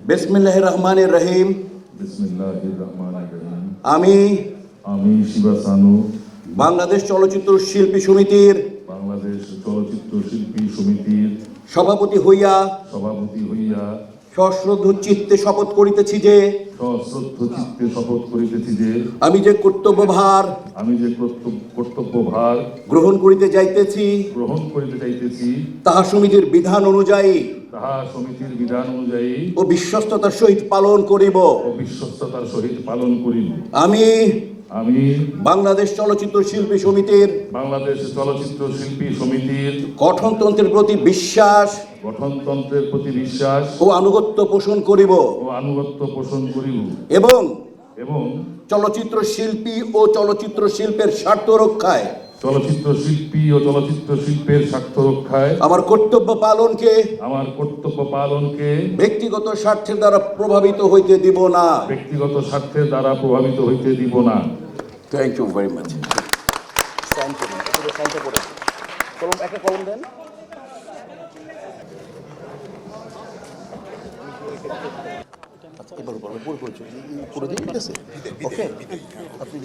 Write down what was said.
বিসমিল্লাহির রহমানির রহিম। বিসমিল্লাহির রহমানির রহিম। আমি শিবা সানু বাংলাদেশ চলচ্চিত্র শিল্পী সমিতির বাংলাদেশ চলচ্চিত্র শিল্পী সমিতির সভাপতি হইয়া সভাপতি হইয়া সশ্রদ্ধ চিত্তে শপথ করিতেছি যে সশ্রদ্ধ চিত্তে শপথ করিতেছি যে আমি যে কর্তব্যভার কর্তব্যভার গ্রহণ করিতে যাইতেছি তাহা সমিতির বিধান অনুযায়ী ও বিশ্বস্ততার সহিত পালন করিব। আমি বাংলাদেশ চলচ্চিত্র শিল্পী সমিতির গঠনতন্ত্রের প্রতি বিশ্বাস ও আনুগত্য পোষণ করিব এবং চলচ্চিত্র শিল্পী ও চলচ্চিত্র শিল্পের স্বার্থ রক্ষায় আমার কর্তব্য পালনকে ব্যক্তিগত স্বার্থের দ্বারা প্রভাবিত হইতে দিব না। Thank you very much. একটা কলম দেন। এবার পুরো দিন ঠিক আছে। ওকে, আপনি